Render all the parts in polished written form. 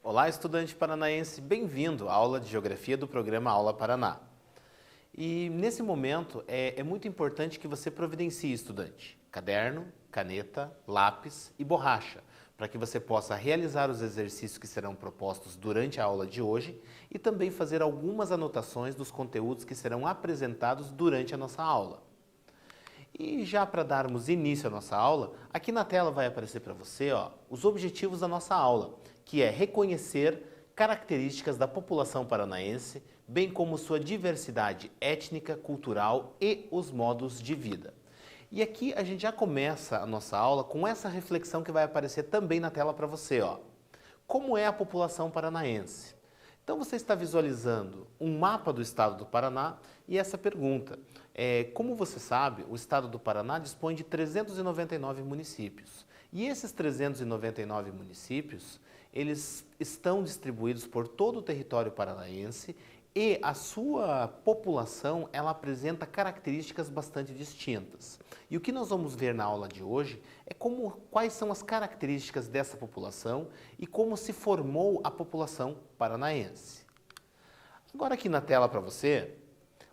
Olá, estudante paranaense, bem-vindo à aula de Geografia do programa Aula Paraná. E nesse momento é muito importante que você providencie, estudante, caderno, caneta, lápis e borracha, para que você possa realizar os exercícios que serão propostos durante a aula de hoje e também fazer algumas anotações dos conteúdos que serão apresentados durante a nossa aula. E já para darmos início à nossa aula, aqui na tela vai aparecer para você os objetivos da nossa aula, que é reconhecer características da população paranaense, bem como sua diversidade étnica, cultural e os modos de vida. E aqui a gente já começa a nossa aula com essa reflexão que vai aparecer também na tela para você. Como é a população paranaense? Então você está visualizando um mapa do estado do Paraná e essa pergunta. Como você sabe, o estado do Paraná dispõe de 399 municípios. E esses 399 municípios, eles estão distribuídos por todo o território paranaense e a sua população, ela apresenta características bastante distintas. E o que nós vamos ver na aula de hoje é quais são as características dessa população e como se formou a população paranaense. Agora aqui na tela para você,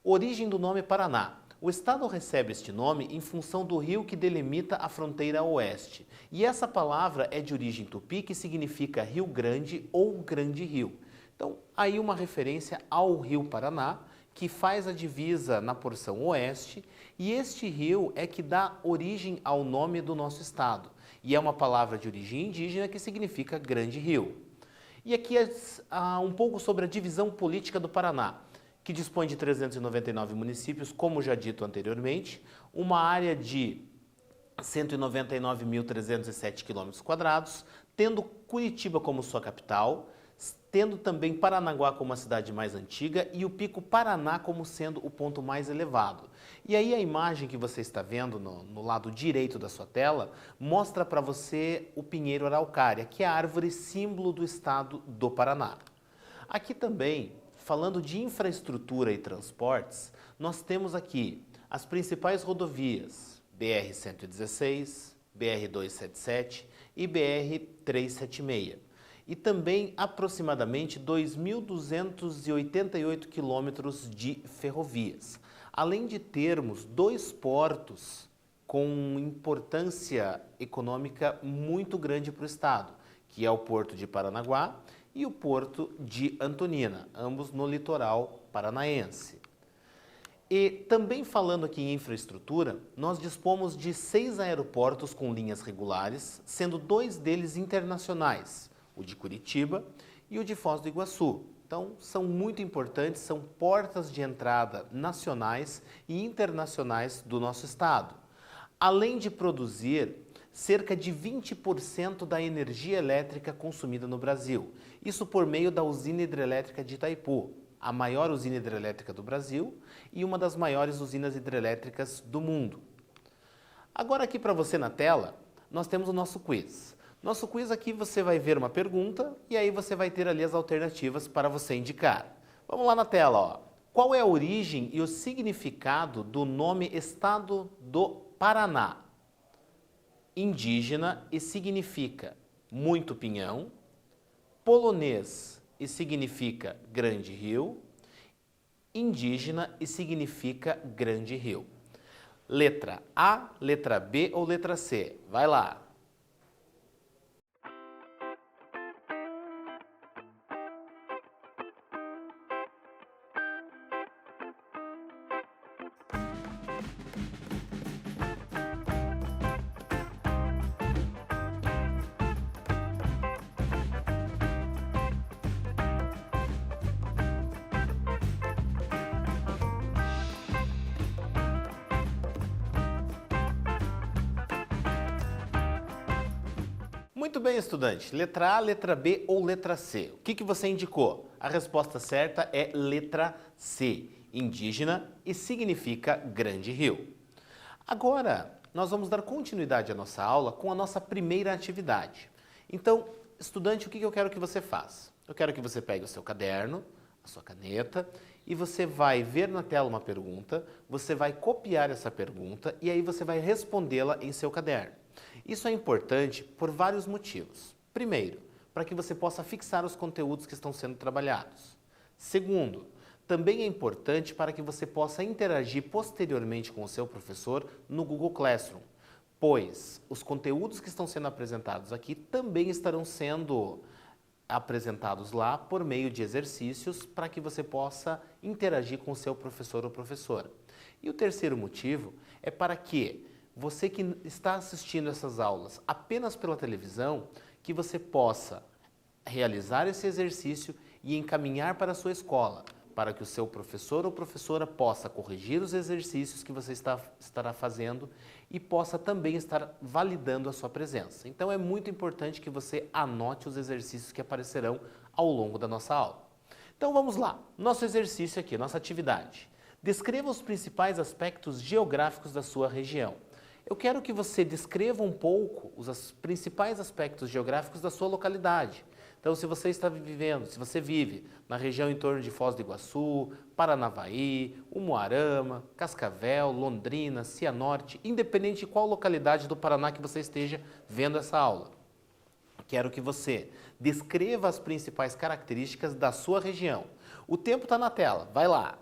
origem do nome Paraná. O estado recebe este nome em função do rio que delimita a fronteira oeste. E essa palavra é de origem tupi, que significa Rio Grande ou Grande Rio. Então, aí uma referência ao rio Paraná, que faz a divisa na porção oeste, e este rio é que dá origem ao nome do nosso estado. E é uma palavra de origem indígena que significa Grande Rio. E aqui um pouco sobre a divisão política do Paraná, que dispõe de 399 municípios, como já dito anteriormente, uma área de 199.307 km², tendo Curitiba como sua capital, tendo também Paranaguá como a cidade mais antiga e o Pico Paraná como sendo o ponto mais elevado. E aí a imagem que você está vendo no lado direito da sua tela mostra para você o pinheiro araucária, que é a árvore símbolo do estado do Paraná. Aqui também, falando de infraestrutura e transportes, nós temos aqui as principais rodovias BR-116, BR-277 e BR-376. E também aproximadamente 2.288 quilômetros de ferrovias. Além de termos 2 portos com importância econômica muito grande para o estado, que é o Porto de Paranaguá e o Porto de Antonina, ambos no litoral paranaense. E também falando aqui em infraestrutura, nós dispomos de 6 aeroportos com linhas regulares, sendo 2 deles internacionais, o de Curitiba e o de Foz do Iguaçu. Então, são muito importantes, são portas de entrada nacionais e internacionais do nosso estado. Além de produzir cerca de 20% da energia elétrica consumida no Brasil. Isso por meio da usina hidrelétrica de Itaipu, a maior usina hidrelétrica do Brasil e uma das maiores usinas hidrelétricas do mundo. Agora aqui para você na tela, nós temos o nosso quiz. Nosso quiz aqui você vai ver uma pergunta e aí você vai ter ali as alternativas para você indicar. Vamos lá na tela, Qual é a origem e o significado do nome Estado do Paraná? Indígena e significa muito pinhão, polonês e significa grande rio, indígena e significa grande rio. Letra A, letra B ou letra C? Vai lá. Muito bem, estudante. Letra A, letra B ou letra C? O que você indicou? A resposta certa é letra C, indígena e significa grande rio. Agora, nós vamos dar continuidade à nossa aula com a nossa primeira atividade. Então, estudante, o que eu quero que você faça? Eu quero que você pegue o seu caderno, a sua caneta e você vai ver na tela uma pergunta, você vai copiar essa pergunta e aí você vai respondê-la em seu caderno. Isso é importante por vários motivos. Primeiro, para que você possa fixar os conteúdos que estão sendo trabalhados. Segundo, também é importante para que você possa interagir posteriormente com o seu professor no Google Classroom, pois os conteúdos que estão sendo apresentados aqui também estarão sendo apresentados lá por meio de exercícios para que você possa interagir com o seu professor ou professora. E o terceiro motivo é para que você que está assistindo essas aulas apenas pela televisão, que você possa realizar esse exercício e encaminhar para a sua escola, para que o seu professor ou professora possa corrigir os exercícios que você estará fazendo e possa também estar validando a sua presença. Então é muito importante que você anote os exercícios que aparecerão ao longo da nossa aula. Então vamos lá, nosso exercício aqui, nossa atividade. Descreva os principais aspectos geográficos da sua região. Eu quero que você descreva um pouco os principais aspectos geográficos da sua localidade. Então, se você está vivendo, se você vive na região em torno de Foz do Iguaçu, Paranavaí, Umuarama, Cascavel, Londrina, Cianorte, independente de qual localidade do Paraná que você esteja vendo essa aula, quero que você descreva as principais características da sua região. O tempo está na tela, vai lá!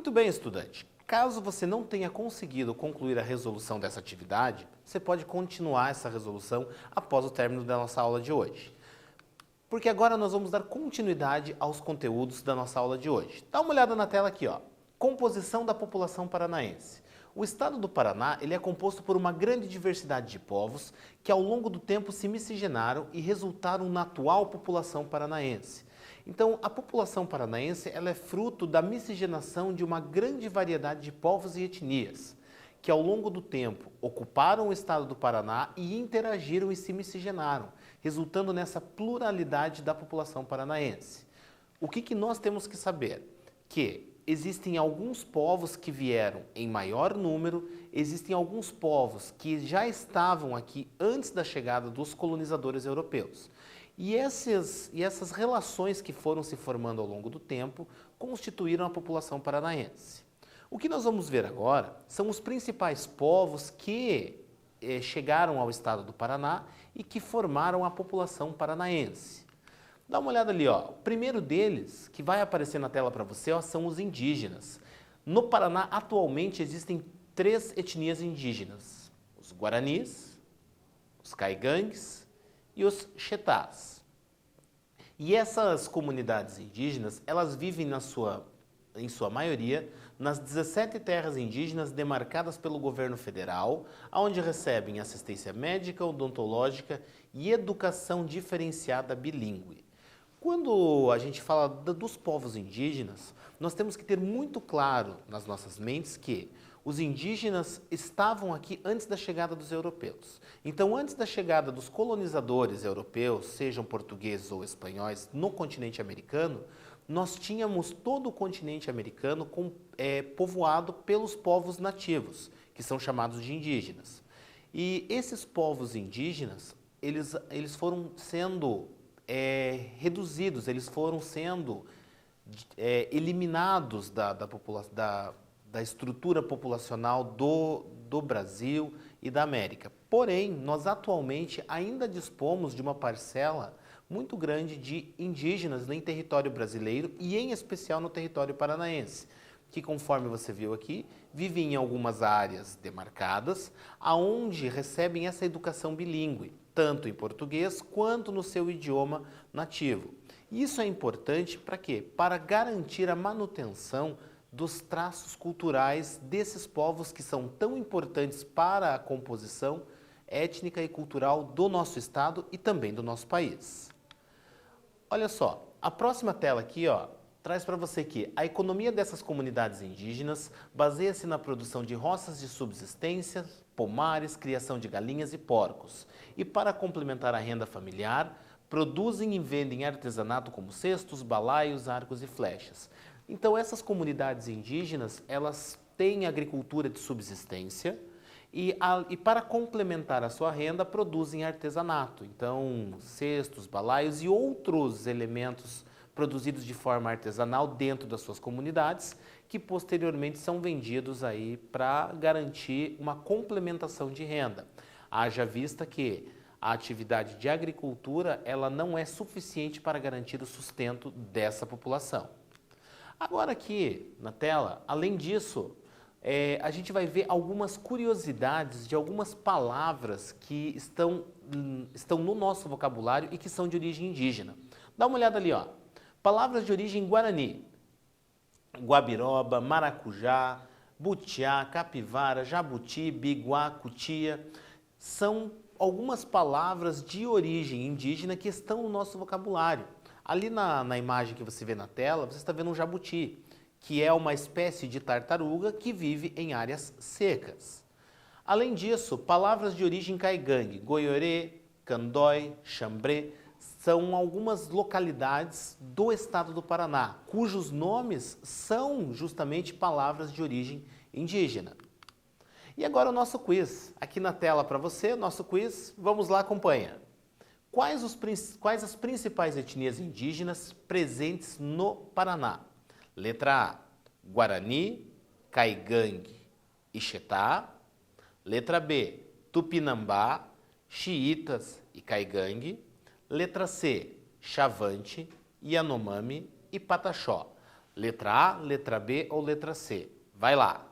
Muito bem, estudante. Caso você não tenha conseguido concluir a resolução dessa atividade, você pode continuar essa resolução após o término da nossa aula de hoje. Porque agora nós vamos dar continuidade aos conteúdos da nossa aula de hoje. Dá uma olhada na tela aqui, ó. Composição da população paranaense. O estado do Paraná ele é composto por uma grande diversidade de povos que ao longo do tempo se miscigenaram e resultaram na atual população paranaense. Então, a população paranaense ela é fruto da miscigenação de uma grande variedade de povos e etnias, que ao longo do tempo ocuparam o estado do Paraná e interagiram e se miscigenaram, resultando nessa pluralidade da população paranaense. O que nós temos que saber? Que existem alguns povos que vieram em maior número, existem alguns povos que já estavam aqui antes da chegada dos colonizadores europeus. E essas relações que foram se formando ao longo do tempo constituíram a população paranaense. O que nós vamos ver agora são os principais povos que chegaram ao estado do Paraná e que formaram a população paranaense. Dá uma olhada ali, ó. O primeiro deles, que vai aparecer na tela para você, ó, são os indígenas. No Paraná, atualmente, existem 3 etnias indígenas: os guaranis, os caigangues e os xetás. E essas comunidades indígenas, elas vivem em sua maioria, nas 17 terras indígenas demarcadas pelo governo federal, onde recebem assistência médica, odontológica e educação diferenciada bilíngue. Quando a gente fala dos povos indígenas, nós temos que ter muito claro nas nossas mentes que os indígenas estavam aqui antes da chegada dos europeus. Então, antes da chegada dos colonizadores europeus, sejam portugueses ou espanhóis, no continente americano, nós tínhamos todo o continente americano povoado pelos povos nativos, que são chamados de indígenas. E esses povos indígenas, eles foram sendo reduzidos, eles foram sendo eliminados da estrutura populacional do Brasil e da América. Porém, nós atualmente ainda dispomos de uma parcela muito grande de indígenas em território brasileiro e em especial no território paranaense, que conforme você viu aqui, vivem em algumas áreas demarcadas, aonde recebem essa educação bilíngue, tanto em português quanto no seu idioma nativo. Isso é importante para quê? Para garantir a manutenção dos traços culturais desses povos que são tão importantes para a composição étnica e cultural do nosso estado e também do nosso país. Olha só, a próxima tela aqui, ó, traz para você que a economia dessas comunidades indígenas baseia-se na produção de roças de subsistência, pomares, criação de galinhas e porcos. E para complementar a renda familiar, produzem e vendem artesanato como cestos, balaios, arcos e flechas. Então essas comunidades indígenas, elas têm agricultura de subsistência e para complementar a sua renda produzem artesanato. Então cestos, balaios e outros elementos produzidos de forma artesanal dentro das suas comunidades, que posteriormente são vendidos aí para garantir uma complementação de renda. Haja vista que a atividade de agricultura ela não é suficiente para garantir o sustento dessa população. Agora aqui na tela, além disso, a gente vai ver algumas curiosidades de algumas palavras que estão no nosso vocabulário e que são de origem indígena. Dá uma olhada ali, ó. Palavras de origem guarani: guabiroba, maracujá, butiá, capivara, jabuti, biguá, cutia. São algumas palavras de origem indígena que estão no nosso vocabulário. Ali na imagem que você vê na tela, você está vendo um jabuti, que é uma espécie de tartaruga que vive em áreas secas. Além disso, palavras de origem caigangue: goiorê, candói, xambrê, são algumas localidades do estado do Paraná, cujos nomes são justamente palavras de origem indígena. E agora o nosso quiz. Aqui na tela para você, nosso quiz. Vamos lá, acompanha. Quais as principais etnias indígenas presentes no Paraná? Letra A, Guarani, Caigangue e Xetá. Letra B, Tupinambá, Xiitas e Caigangue. Letra C, Chavante, Yanomami e Pataxó. Letra A, letra B ou letra C? Vai lá!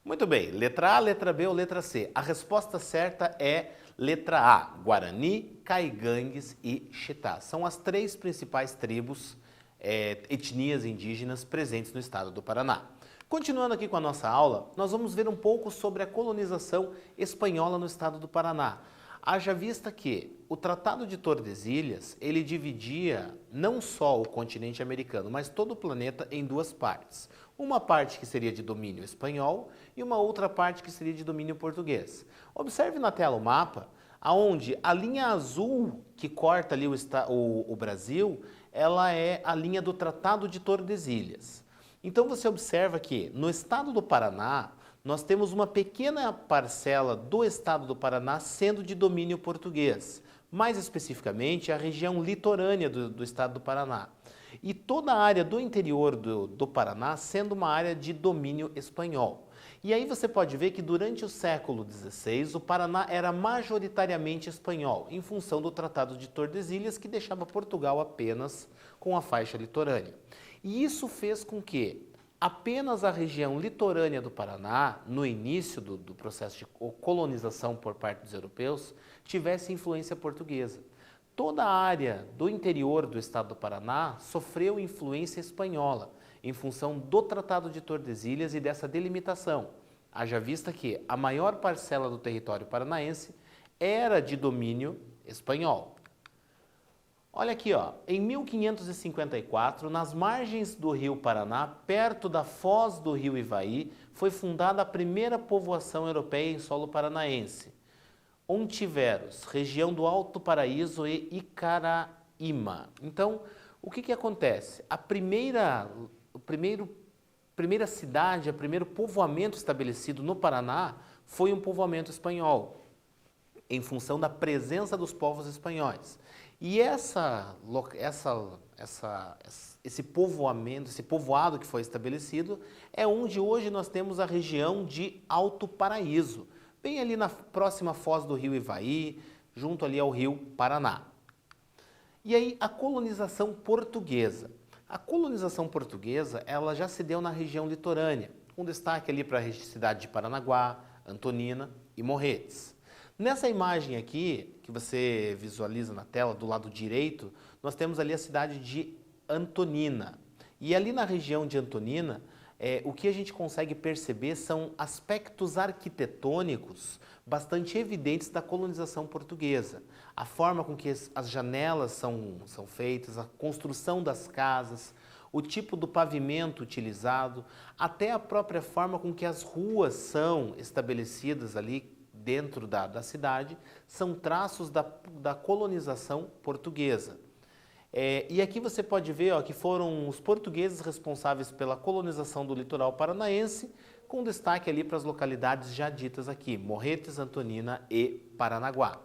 Muito bem, letra A, letra B ou letra C? A resposta certa é letra A, Guarani, Caigangues e Chitá. São as três principais tribos, etnias indígenas presentes no estado do Paraná. Continuando aqui com a nossa aula, nós vamos ver um pouco sobre a colonização espanhola no estado do Paraná. Haja vista que o Tratado de Tordesilhas, ele dividia não só o continente americano, mas todo o planeta em duas partes. Uma parte que seria de domínio espanhol e uma outra parte que seria de domínio português. Observe na tela o mapa, onde a linha azul que corta ali o Brasil, ela é a linha do Tratado de Tordesilhas. Então você observa que no estado do Paraná, nós temos uma pequena parcela do estado do Paraná sendo de domínio português, mais especificamente a região litorânea do estado do Paraná. E toda a área do interior do Paraná sendo uma área de domínio espanhol. E aí você pode ver que durante o século XVI o Paraná era majoritariamente espanhol, em função do Tratado de Tordesilhas, que deixava Portugal apenas com a faixa litorânea. E isso fez com que apenas a região litorânea do Paraná, no início do processo de colonização por parte dos europeus, tivesse influência portuguesa. Toda a área do interior do estado do Paraná sofreu influência espanhola, em função do Tratado de Tordesilhas e dessa delimitação. Haja vista que a maior parcela do território paranaense era de domínio espanhol. Olha aqui, ó, em 1554, nas margens do rio Paraná, perto da foz do rio Ivaí, foi fundada a primeira povoação europeia em solo paranaense. Ontiveros, região do Alto Paraíso e Icaraíma. Então, o que acontece? A primeira cidade, o primeiro povoamento estabelecido no Paraná foi um povoamento espanhol, em função da presença dos povos espanhóis. E esse povoamento, esse povoado que foi estabelecido, é onde hoje nós temos a região de Alto Paraíso, bem ali na próxima foz do rio Ivaí, junto ali ao rio Paraná. E aí a colonização portuguesa. A colonização portuguesa, ela já se deu na região litorânea, com destaque ali para a cidade de Paranaguá, Antonina e Morretes. Nessa imagem aqui, que você visualiza na tela, do lado direito, nós temos ali a cidade de Antonina. E ali na região de Antonina, o que a gente consegue perceber são aspectos arquitetônicos bastante evidentes da colonização portuguesa. A forma com que as janelas são feitas, a construção das casas, o tipo do pavimento utilizado, até a própria forma com que as ruas são estabelecidas ali dentro da cidade, são traços da colonização portuguesa. E aqui você pode ver que foram os portugueses responsáveis pela colonização do litoral paranaense, com destaque ali para as localidades já ditas aqui, Morretes, Antonina e Paranaguá.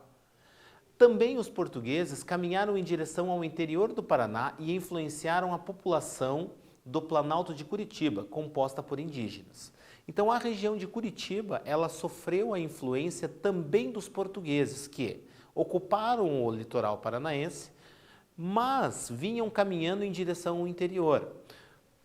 Também os portugueses caminharam em direção ao interior do Paraná e influenciaram a população do Planalto de Curitiba, composta por indígenas. Então a região de Curitiba, ela sofreu a influência também dos portugueses, que ocuparam o litoral paranaense, mas vinham caminhando em direção ao interior,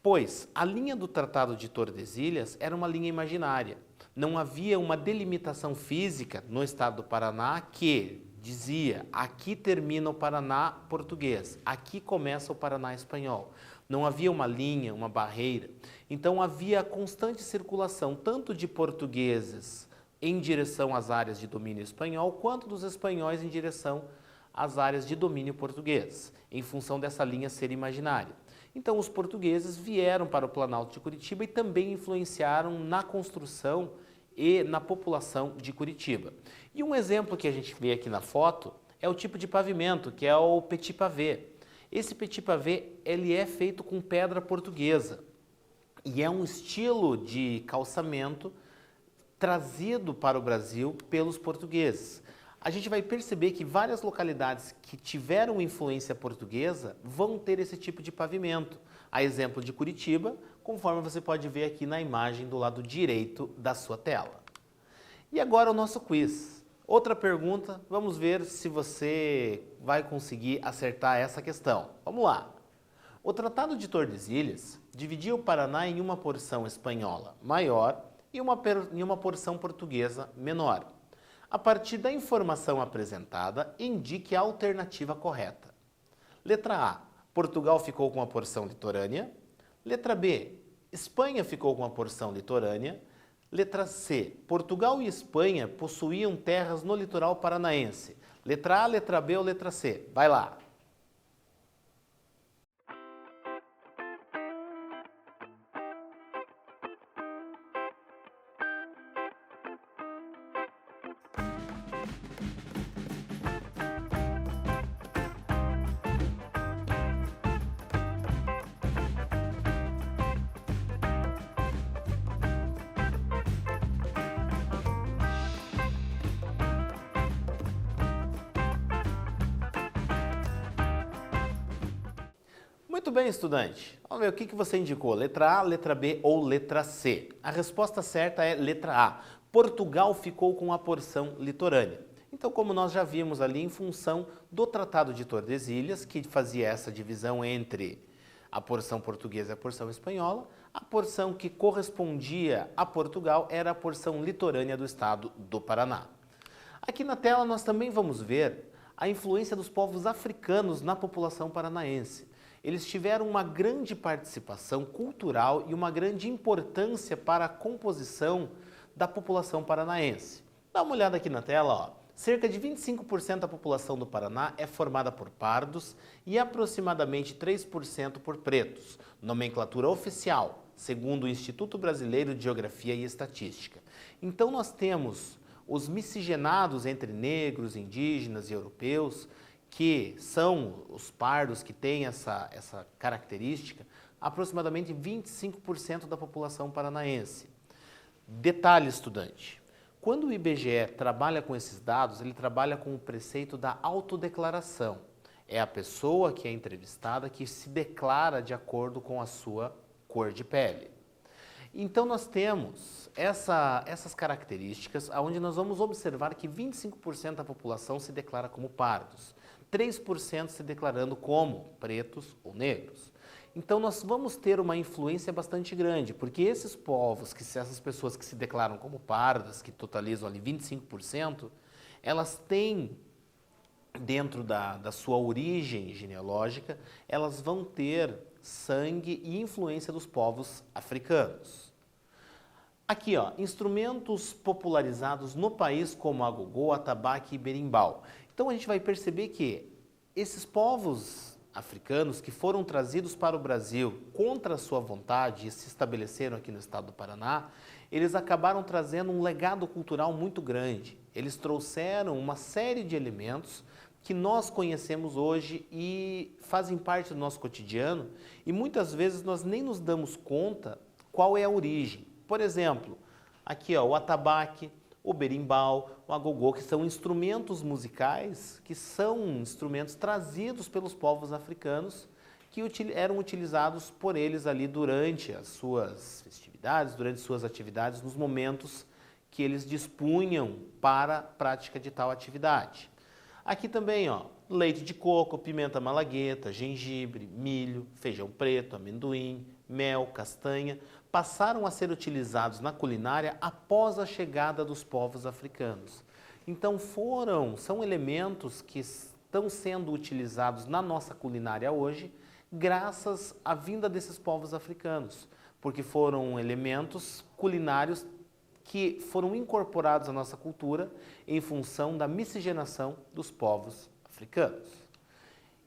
pois a linha do Tratado de Tordesilhas era uma linha imaginária. Não havia uma delimitação física no estado do Paraná que dizia: aqui termina o Paraná português, aqui começa o Paraná espanhol. Não havia uma linha, uma barreira. Então havia constante circulação tanto de portugueses em direção às áreas de domínio espanhol, quanto dos espanhóis em direção às áreas de domínio português, em função dessa linha ser imaginária. Então os portugueses vieram para o Planalto de Curitiba e também influenciaram na construção e na população de Curitiba. E um exemplo que a gente vê aqui na foto é o tipo de pavimento, que é o petit pavé. Esse petit pavé, ele é feito com pedra portuguesa e é um estilo de calçamento trazido para o Brasil pelos portugueses. A gente vai perceber que várias localidades que tiveram influência portuguesa vão ter esse tipo de pavimento. A exemplo de Curitiba, conforme você pode ver aqui na imagem do lado direito da sua tela. E agora o nosso quiz. Outra pergunta, vamos ver se você vai conseguir acertar essa questão. Vamos lá. O Tratado de Tordesilhas dividia o Paraná em uma porção espanhola maior e uma porção portuguesa menor. A partir da informação apresentada, indique a alternativa correta. Letra A, Portugal ficou com a porção litorânea. Letra B, Espanha ficou com a porção litorânea. Letra C, Portugal e Espanha possuíam terras no litoral paranaense. Letra A, letra B ou letra C? Vai lá. Muito bem, estudante. Vamos ver o que você indicou, letra A, letra B ou letra C. A resposta certa é letra A. Portugal ficou com a porção litorânea. Então, como nós já vimos ali, em função do Tratado de Tordesilhas, que fazia essa divisão entre a porção portuguesa e a porção espanhola, a porção que correspondia a Portugal era a porção litorânea do estado do Paraná. Aqui na tela nós também vamos ver a influência dos povos africanos na população paranaense. Eles tiveram uma grande participação cultural e uma grande importância para a composição da população paranaense. Dá uma olhada aqui na tela, ó. Cerca de 25% da população do Paraná é formada por pardos e aproximadamente 3% por pretos, nomenclatura oficial, segundo o Instituto Brasileiro de Geografia e Estatística. Então nós temos os miscigenados entre negros, indígenas e europeus, que são os pardos que têm essa característica, aproximadamente 25% da população paranaense. Detalhe, estudante, quando o IBGE trabalha com esses dados, ele trabalha com o preceito da autodeclaração. É a pessoa que é entrevistada que se declara de acordo com a sua cor de pele. Então nós temos essas características, onde nós vamos observar que 25% da população se declara como pardos, 3% se declarando como pretos ou negros. Então nós vamos ter uma influência bastante grande, porque esses povos, essas pessoas que se declaram como pardas, que totalizam ali 25%, elas têm, dentro da sua origem genealógica, elas vão ter sangue e influência dos povos africanos. Aqui, ó, instrumentos popularizados no país como agogô, atabaque e berimbau. Então a gente vai perceber que esses povos africanos que foram trazidos para o Brasil contra a sua vontade e se estabeleceram aqui no estado do Paraná, eles acabaram trazendo um legado cultural muito grande. Eles trouxeram uma série de elementos que nós conhecemos hoje e fazem parte do nosso cotidiano e muitas vezes nós nem nos damos conta qual é a origem. Por exemplo, aqui ó, o atabaque, o berimbau, o agogô, que são instrumentos musicais, que são instrumentos trazidos pelos povos africanos, que eram utilizados por eles ali durante as suas festividades, durante suas atividades, nos momentos que eles dispunham para a prática de tal atividade. Aqui também, ó, leite de coco, pimenta malagueta, gengibre, milho, feijão preto, amendoim, mel, castanha, passaram a ser utilizados na culinária após a chegada dos povos africanos. Então são elementos que estão sendo utilizados na nossa culinária hoje, graças à vinda desses povos africanos, porque foram elementos culinários que foram incorporados à nossa cultura em função da miscigenação dos povos africanos.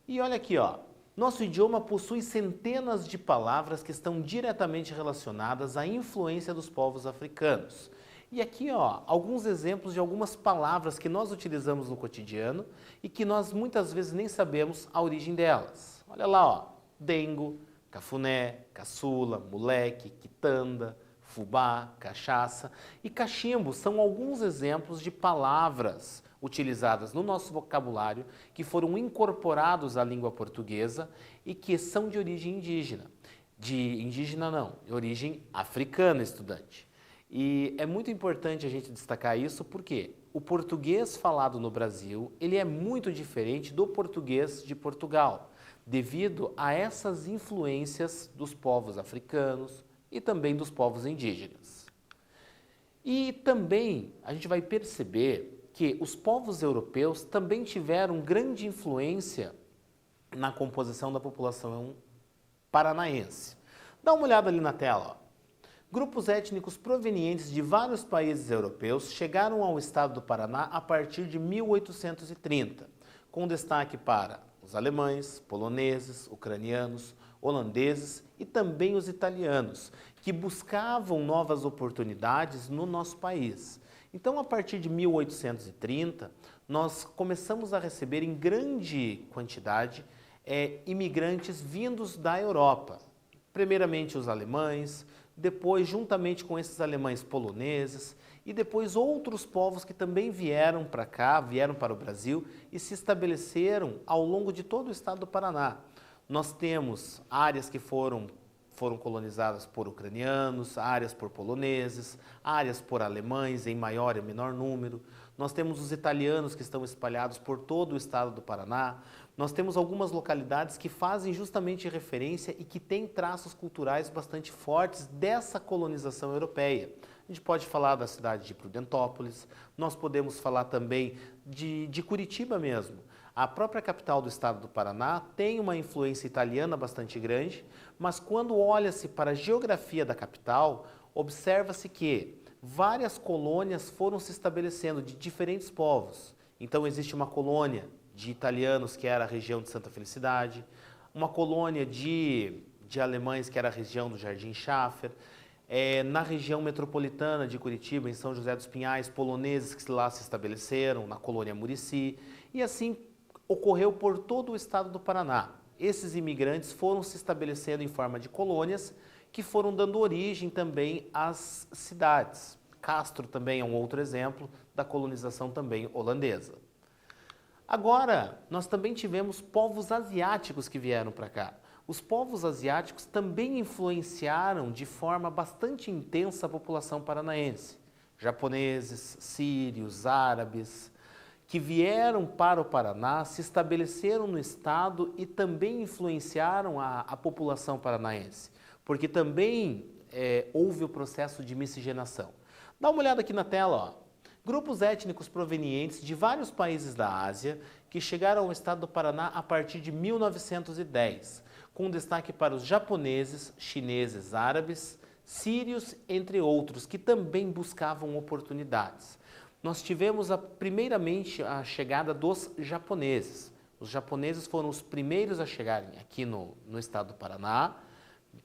E olha aqui, ó, nosso idioma possui centenas de palavras que estão diretamente relacionadas à influência dos povos africanos. E aqui, ó, alguns exemplos de algumas palavras que nós utilizamos no cotidiano e que nós muitas vezes nem sabemos a origem delas. Olha lá, ó, dengo, cafuné, caçula, moleque, quitanda, fubá, cachaça e cachimbo são alguns exemplos de palavras utilizadas no nosso vocabulário que foram incorporados à língua portuguesa e que são de origem indígena. De indígena não, de origem africana, estudante. E é muito importante a gente destacar isso porque o português falado no Brasil, ele é muito diferente do português de Portugal, devido a essas influências dos povos africanos e também dos povos indígenas. E também a gente vai perceber que os povos europeus também tiveram grande influência na composição da população paranaense. Dá uma olhada ali na tela, ó. Grupos étnicos provenientes de vários países europeus chegaram ao estado do Paraná a partir de 1830, com destaque para os alemães, poloneses, ucranianos, holandeses e também os italianos, que buscavam novas oportunidades no nosso país. Então, a partir de 1830, nós começamos a receber em grande quantidade imigrantes vindos da Europa. Primeiramente os alemães, depois juntamente com esses alemães poloneses e depois outros povos que também vieram para cá, vieram para o Brasil e se estabeleceram ao longo de todo o estado do Paraná. Nós temos áreas que foram colonizadas por ucranianos, áreas por poloneses, áreas por alemães em maior e menor número. Nós temos os italianos que estão espalhados por todo o estado do Paraná. Nós temos algumas localidades que fazem justamente referência e que têm traços culturais bastante fortes dessa colonização europeia. A gente pode falar da cidade de Prudentópolis, nós podemos falar também de Curitiba mesmo. A própria capital do estado do Paraná tem uma influência italiana bastante grande, mas quando olha-se para a geografia da capital, observa-se que várias colônias foram se estabelecendo de diferentes povos. Então existe uma colônia de italianos, que era a região de Santa Felicidade, uma colônia de alemães, que era a região do Jardim Schaffer, na região metropolitana de Curitiba, em São José dos Pinhais, poloneses que lá se estabeleceram, na colônia Murici, e assim ocorreu por todo o estado do Paraná. Esses imigrantes foram se estabelecendo em forma de colônias, que foram dando origem também às cidades. Castro também é um outro exemplo da colonização também holandesa. Agora, nós também tivemos povos asiáticos que vieram para cá. Os povos asiáticos também influenciaram de forma bastante intensa a população paranaense. Japoneses, sírios, árabes, que vieram para o Paraná, se estabeleceram no estado e também influenciaram a população paranaense, porque também houve o processo de miscigenação. Dá uma olhada aqui na tela, ó. Grupos étnicos provenientes de vários países da Ásia que chegaram ao estado do Paraná a partir de 1910, com destaque para os japoneses, chineses, árabes, sírios, entre outros, que também buscavam oportunidades. Nós tivemos primeiramente a chegada dos japoneses. Os japoneses foram os primeiros a chegarem aqui no estado do Paraná,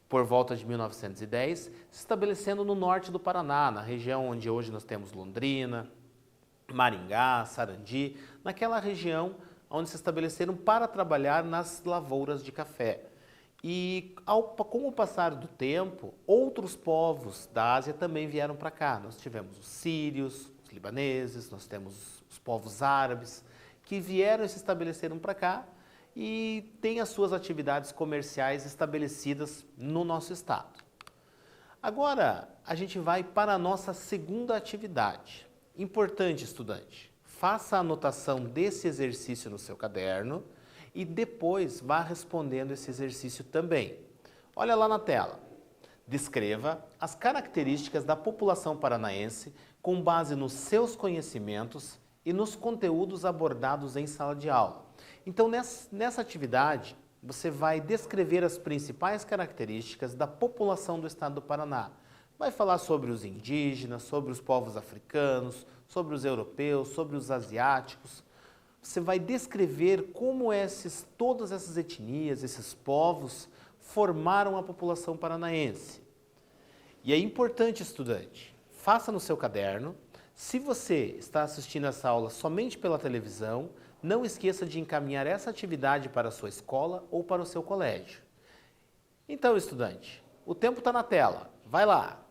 por volta de 1910, se estabelecendo no norte do Paraná, na região onde hoje nós temos Londrina, Maringá, Sarandi, naquela região onde se estabeleceram para trabalhar nas lavouras de café. E com o passar do tempo, outros povos da Ásia também vieram para cá. Nós tivemos os sírios, os libaneses, nós temos os povos árabes, que vieram e se estabeleceram para cá e têm as suas atividades comerciais estabelecidas no nosso estado. Agora, a gente vai para a nossa segunda atividade. Importante, estudante, faça a anotação desse exercício no seu caderno e depois vá respondendo esse exercício também. Olha lá na tela. Descreva as características da população paranaense com base nos seus conhecimentos e nos conteúdos abordados em sala de aula. Então, nessa atividade, você vai descrever as principais características da população do estado do Paraná. Vai falar sobre os indígenas, sobre os povos africanos, sobre os europeus, sobre os asiáticos. Você vai descrever como todas essas etnias, esses povos, formaram a população paranaense. E é importante, estudante, faça no seu caderno. Se você está assistindo essa aula somente pela televisão, não esqueça de encaminhar essa atividade para a sua escola ou para o seu colégio. Então, estudante, o tempo está na tela. Vai lá!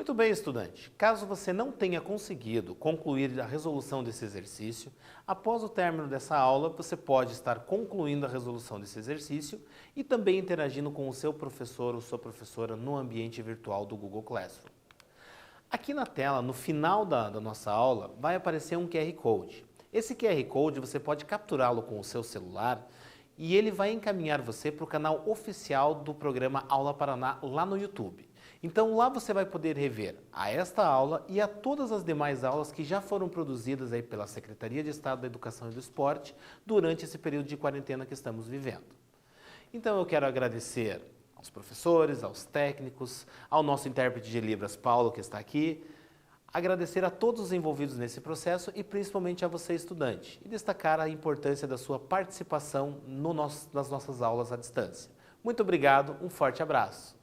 Muito bem, estudante. Caso você não tenha conseguido concluir a resolução desse exercício, após o término dessa aula, você pode estar concluindo a resolução desse exercício e também interagindo com o seu professor ou sua professora no ambiente virtual do Google Classroom. Aqui na tela, no final da nossa aula, vai aparecer um QR Code. Esse QR Code você pode capturá-lo com o seu celular e ele vai encaminhar você para o canal oficial do programa Aula Paraná lá no YouTube. Então lá você vai poder rever a esta aula e a todas as demais aulas que já foram produzidas aí pela Secretaria de Estado da Educação e do Esporte durante esse período de quarentena que estamos vivendo. Então eu quero agradecer aos professores, aos técnicos, ao nosso intérprete de Libras, Paulo, que está aqui, agradecer a todos os envolvidos nesse processo e principalmente a você, estudante, e destacar a importância da sua participação nas nossas aulas à distância. Muito obrigado, um forte abraço.